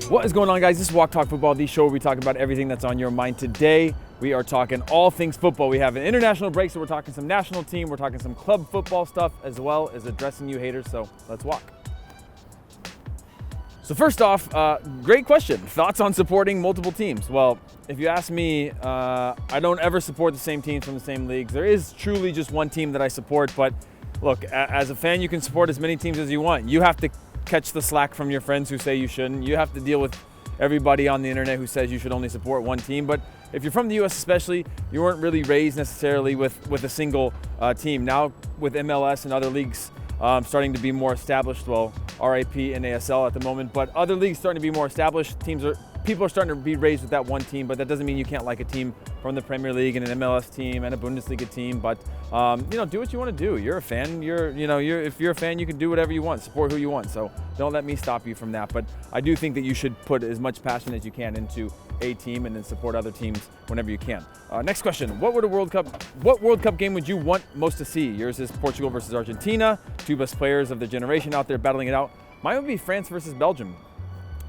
What is going on, guys? This is Walk Talk Football, the show where we talk about everything that's on your mind. Today, we are talking all things football. We have an international break, so we're talking some national team, we're talking some club football stuff, as well as addressing you haters, so let's walk. So first off, great question. Thoughts on supporting multiple teams? Well, if you ask me, I don't ever support the same teams from the same leagues. There is truly just one team that I support, but look, as a fan, you can support as many teams as you want. You have to catch the slack from your friends who say you shouldn't. You have to deal with everybody on the internet who says you should only support one team. But if you're from the US especially, you weren't really raised necessarily with a single team. Now with MLS and other leagues starting to be more established, well, RIP and ASL at the moment, but other leagues starting to be more established, people are starting to be raised with that one team, but that doesn't mean you can't like a team from the Premier League and an MLS team and a Bundesliga team. But do what you want to do. You're a fan. If you're a fan, you can do whatever you want, support who you want. So don't let me stop you from that. But I do think that you should put as much passion as you can into a team and then support other teams whenever you can. Next question: What World Cup game would you want most to see? Yours is Portugal versus Argentina, two best players of their generation out there battling it out. Mine would be France versus Belgium.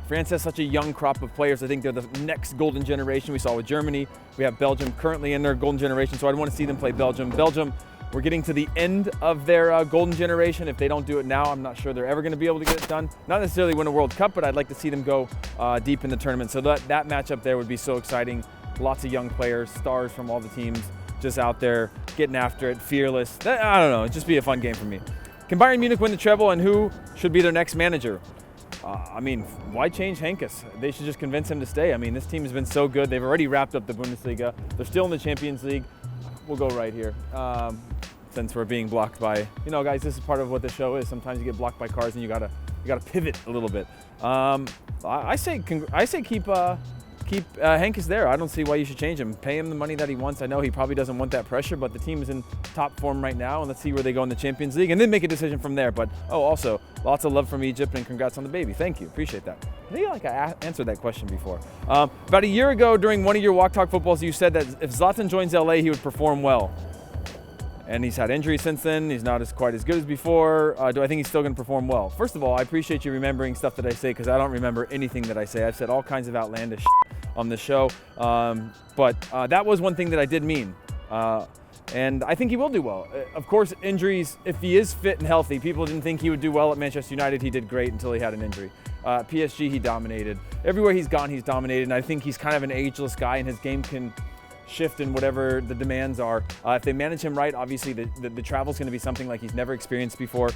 France has such a young crop of players. I think they're the next golden generation. We saw with Germany. We have Belgium currently in their golden generation, so I'd want to see them play Belgium. Belgium, we're getting to the end of their golden generation. If they don't do it now, I'm not sure they're ever going to be able to get it done. Not necessarily win a World Cup, but I'd like to see them go deep in the tournament. So that matchup there would be so exciting. Lots of young players, stars from all the teams, just out there getting after it, fearless. I don't know, it'd just be a fun game for me. Can Bayern Munich win the treble, and who should be their next manager? Why change Henkes? They should just convince him to stay. This team has been so good. They've already wrapped up the Bundesliga. They're still in the Champions League. We'll go right here, since we're being blocked by, guys, this is part of what the show is. Sometimes you get blocked by cars and you gotta pivot a little bit. I say keep Henkes there. I don't see why you should change him. Pay him the money that he wants. I know he probably doesn't want that pressure, but the team is in top form right now, and let's see where they go in the Champions League, and then make a decision from there. But also, lots of love from Egypt, and congrats on the baby. Thank you, appreciate that. I think I answered that question before. About a year ago, during one of your Walk Talk Footballs, you said that if Zlatan joins LA, he would perform well. And he's had injuries since then. He's not quite as good as before. Do I think he's still going to perform well? First of all, I appreciate you remembering stuff that I say, because I don't remember anything that I say. I've said all kinds of outlandish on the show, but that was one thing that I did mean, and I think he will do well. Of course, injuries, if he is fit and healthy, people didn't think he would do well at Manchester United. He did great until he had an injury. PSG, he dominated. Everywhere he's gone, he's dominated, and I think he's kind of an ageless guy, and his game can shift in whatever the demands are. If they manage him right, obviously the travel's going to be something like he's never experienced before.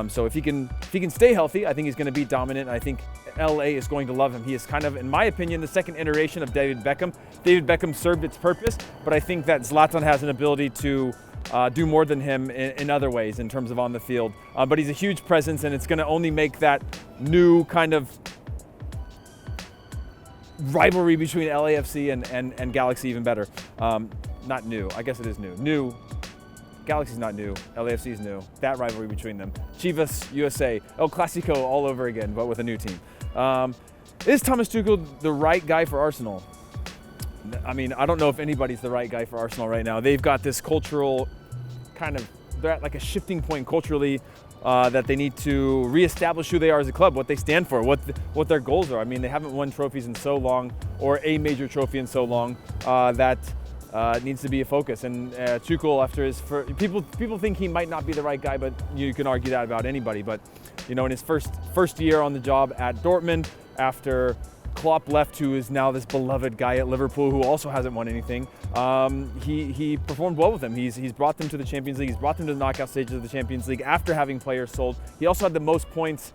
So if he can stay healthy, I think he's going to be dominant. I think LA is going to love him. He is kind of, in my opinion, the second iteration of David Beckham. David Beckham served its purpose, but I think that Zlatan has an ability to do more than him in other ways in terms of on the field. But he's a huge presence, and it's going to only make that new kind of rivalry between LAFC and Galaxy even better. Not new, I guess it is new. New, Galaxy's not new, LAFC is new. That rivalry between them. Chivas, USA, El Clasico all over again, but with a new team. Is Thomas Tuchel the right guy for Arsenal? I don't know if anybody's the right guy for Arsenal right now. They've got this cultural they're at like a shifting point culturally, that they need to reestablish who they are as a club, what they stand for, what their goals are. They haven't won trophies in so long, or a major trophy in so long, that needs to be a focus. And Tuchel, after his people think he might not be the right guy, but you can argue that about anybody. But in his first year on the job at Dortmund, after Klopp left, who is now this beloved guy at Liverpool, who also hasn't won anything, he performed well with them. He's brought them to the Champions League. He's brought them to the knockout stages of the Champions League after having players sold. He also had the most points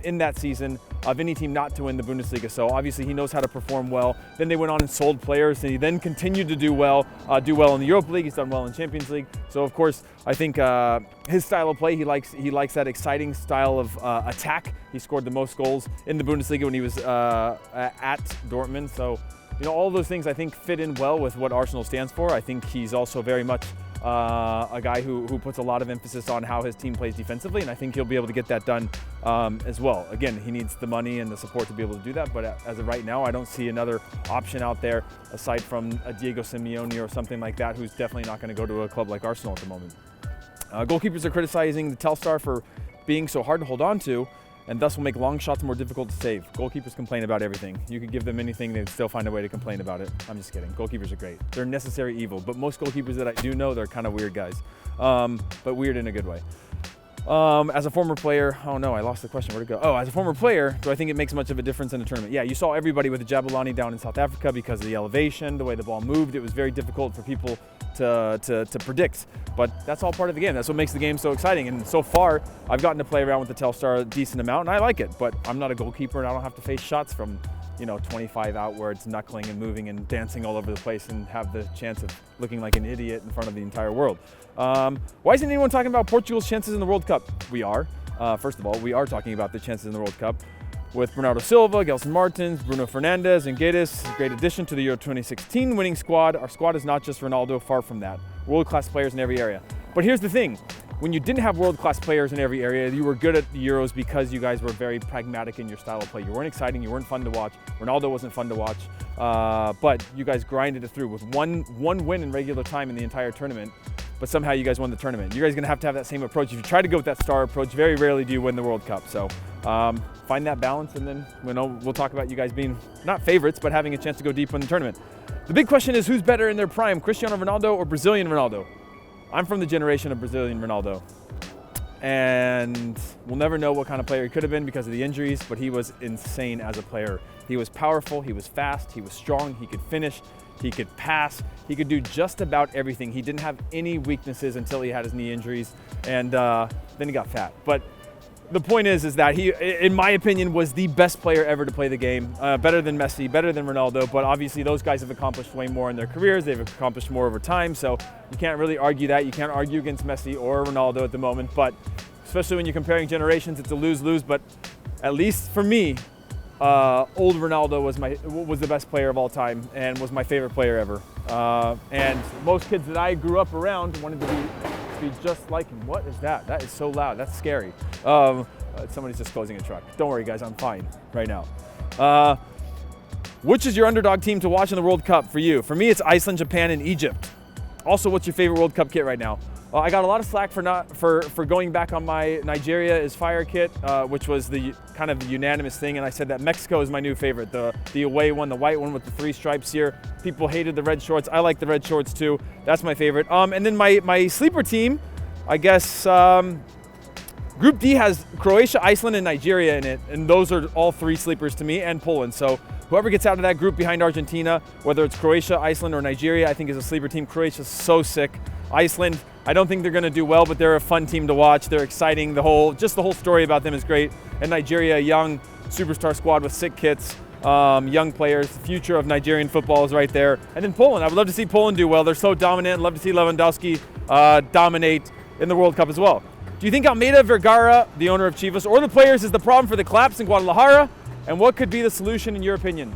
in that season of any team not to win the Bundesliga. So obviously he knows how to perform well. Then they went on and sold players, and he then continued to do well in the Europa League. He's done well in the Champions League. So of course, I think his style of play, he likes that exciting style of attack. He scored the most goals in the Bundesliga when he was at Dortmund. So all those things I think fit in well with what Arsenal stands for. I think he's also very much a guy who puts a lot of emphasis on how his team plays defensively, and I think he'll be able to get that done as well. Again, he needs the money and the support to be able to do that, but as of right now, I don't see another option out there aside from a Diego Simeone or something like that, who's definitely not going to go to a club like Arsenal at the moment. Goalkeepers are criticizing the Telstar for being so hard to hold on to. and thus will make long shots more difficult to save. Goalkeepers complain about everything. You could give them anything, they'd still find a way to complain about it. I'm just kidding. Goalkeepers are great. They're necessary evil, but most goalkeepers that I do know, they're kind of weird guys, but weird in a good way. As a former player, oh no, I lost the question. Where'd it go? Oh, as a former player, do I think it makes much of a difference in a tournament? Yeah, you saw everybody with the Jabulani down in South Africa because of the elevation, the way the ball moved. It was very difficult for people to predict, but that's all part of the game. That's what makes the game so exciting. And so far, I've gotten to play around with the Telstar a decent amount, and I like it. But I'm not a goalkeeper, and I don't have to face shots from 25 outwards, knuckling and moving and dancing all over the place and have the chance of looking like an idiot in front of the entire world. Why isn't anyone talking about Portugal's chances in the World Cup? We are. First of all, we are talking about the chances in the World Cup with Bernardo Silva, Gelson Martins, Bruno Fernandes, and Guedes. Great addition to the Euro 2016 winning squad. Our squad is not just Ronaldo, far from that. World-class players in every area. But here's the thing. When you didn't have world-class players in every area, you were good at the Euros because you guys were very pragmatic in your style of play. You weren't exciting, you weren't fun to watch. Ronaldo wasn't fun to watch, but you guys grinded it through with one win in regular time in the entire tournament, but somehow you guys won the tournament. You guys are gonna have that same approach. If you try to go with that star approach, very rarely do you win the World Cup. So find that balance, and then we'll talk about you guys being not favorites, but having a chance to go deep in the tournament. The big question is, who's better in their prime, Cristiano Ronaldo or Brazilian Ronaldo? I'm from the generation of Brazilian Ronaldo, and we'll never know what kind of player he could have been because of the injuries, but he was insane as a player. He was powerful, he was fast, he was strong, he could finish, he could pass, he could do just about everything. He didn't have any weaknesses until he had his knee injuries, and then he got fat. But the point is that he, in my opinion, was the best player ever to play the game. Better than Messi, better than Ronaldo, but obviously those guys have accomplished way more in their careers. They've accomplished more over time, so you can't really argue that. You can't argue against Messi or Ronaldo at the moment, but especially when you're comparing generations, it's a lose-lose. But at least for me, old Ronaldo was the best player of all time and was my favorite player ever. And most kids that I grew up around wanted to be just like him. What is that? That is so loud. That's scary. Somebody's just closing a truck. Don't worry, guys. I'm fine right now. Which is your underdog team to watch in the World Cup for you? For me, it's Iceland, Japan, and Egypt. Also, what's your favorite World Cup kit right now? I got a lot of slack for going back on my Nigeria is Fire kit, which was the kind of the unanimous thing, and I said that Mexico is my new favorite, the away one, the white one with the 3 stripes here. People hated the red shorts. I like the red shorts too. That's my favorite. And then my sleeper team, I guess, Group D has Croatia, Iceland, and Nigeria in it, and those are all 3 sleepers to me, and Poland. So whoever gets out of that group behind Argentina, whether it's Croatia, Iceland, or Nigeria, I think is a sleeper team. Croatia's so sick. Iceland, I don't think they're going to do well, but they're a fun team to watch. They're exciting. The whole story about them is great. And Nigeria, a young superstar squad with sick kits, young players. The future of Nigerian football is right there. And then Poland. I would love to see Poland do well. They're so dominant. I'd love to see Lewandowski dominate in the World Cup as well. Do you think Almeida Vergara, the owner of Chivas, or the players is the problem for the collapse in Guadalajara? And what could be the solution in your opinion?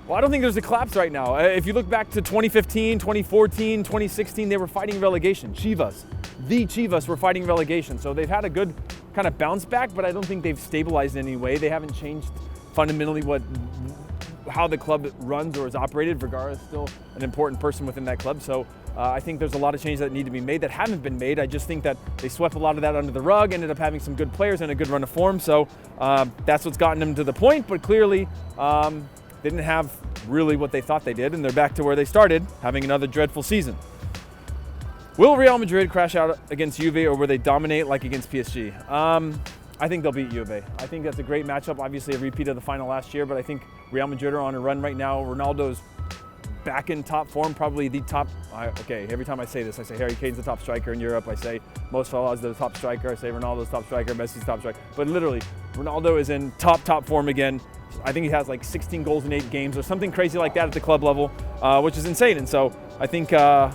Well, I don't think there's a collapse right now. If you look back to 2015, 2014, 2016, they were fighting relegation. The Chivas were fighting relegation. So they've had a good kind of bounce back, but I don't think they've stabilized in any way. They haven't changed fundamentally how the club runs or is operated. Vergara is still an important person within that club. So I think there's a lot of changes that need to be made that haven't been made. I just think that they swept a lot of that under the rug, ended up having some good players and a good run of form. So that's what's gotten them to the point, but clearly, they didn't have really what they thought they did, and they're back to where they started, having another dreadful season. Will Real Madrid crash out against Juve, or will they dominate like against PSG? I think they'll beat Juve. I think that's a great matchup. Obviously, a repeat of the final last year, but I think Real Madrid are on a run right now. Ronaldo's back in top form, probably the top. Okay, every time I say this, I say Harry Kane's the top striker in Europe. I say Mo Salah's the top striker. I say Ronaldo's top striker, Messi's top striker. But literally, Ronaldo is in top form again. I think he has like 16 goals in 8 games or something crazy like that at the club level, which is insane. And so I think, I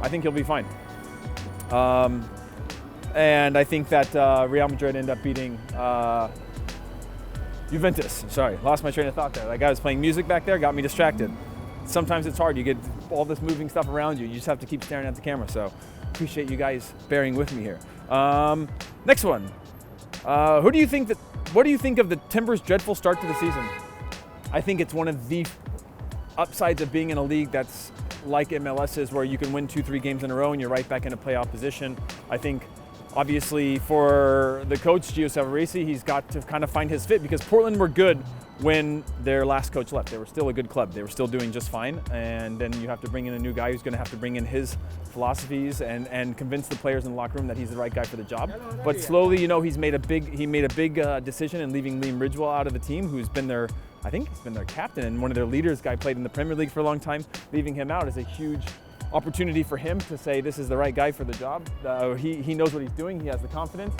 think he'll be fine. And I think that Real Madrid end up beating Juventus. Sorry, lost my train of thought there. That guy was playing music back there, got me distracted. Sometimes it's hard. You get all this moving stuff around you. You just have to keep staring at the camera. So appreciate you guys bearing with me here. Next one. What do you think of the Timbers' dreadful start to the season? I think it's one of the upsides of being in a league that's like MLS is, where you can win 2-3 games in a row and you're right back in a playoff position. I think obviously for the coach, Gio Savarese, he's got to kind of find his fit, because Portland were good when their last coach left. They were still a good club. They were still doing just fine. And then you have to bring in a new guy who's going to have to bring in his philosophies and convince the players in the locker room that he's the right guy for the job. But slowly, he made a big decision in leaving Liam Ridgewell out of the team, who's been their, I think he's been their captain and one of their leaders. Guy played in the Premier League for a long time. Leaving him out is a huge opportunity for him to say this is the right guy for the job. He knows what he's doing. He has the confidence.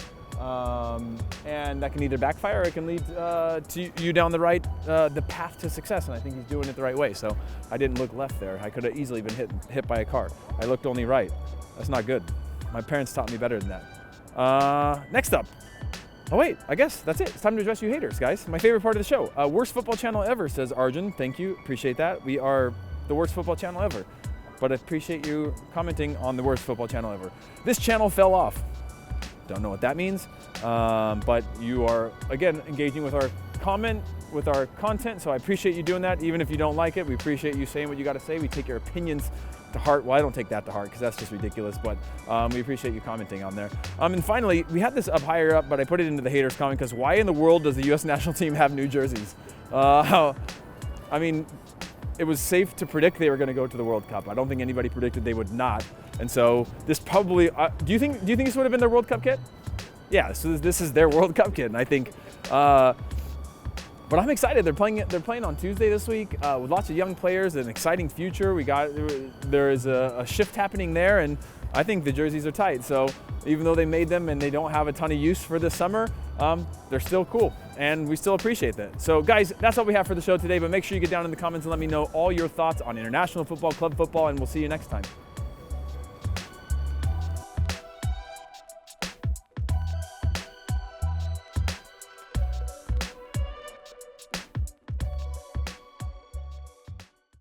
And that can either backfire or it can lead to you down the path to success, and I think he's doing it the right way. So I didn't look left there. I could have easily been hit by a car. I looked only right. That's not good. My parents taught me better than that. Next up. Oh wait, I guess that's it. It's time to address you haters, guys. My favorite part of the show. Worst football channel ever, says Arjun. Thank you, appreciate that. We are the worst football channel ever. But I appreciate you commenting on the worst football channel ever. This channel fell off. Don't know what that means, but you are, again, engaging with our content, so I appreciate you doing that. Even if you don't like it, we appreciate you saying what you got to say. We take your opinions to heart. Well, I don't take that to heart because that's just ridiculous, but we appreciate you commenting on there. And finally, we had this up higher up, but I put it into the haters comment because why in the world does the U.S. national team have new jerseys? I mean, it was safe to predict they were going to go to the World Cup. I don't think anybody predicted they would not. And so this probably, do you think this would have been their World Cup kit? Yeah, so this is their World Cup kit. And I think, but I'm excited. They're playing on Tuesday this week with lots of young players, an exciting future. There is a shift happening there, and I think the jerseys are tight. So even though they made them and they don't have a ton of use for this summer, they're still cool, and we still appreciate that. So guys, that's all we have for the show today, but make sure you get down in the comments and let me know all your thoughts on international football, club football, and we'll see you next time.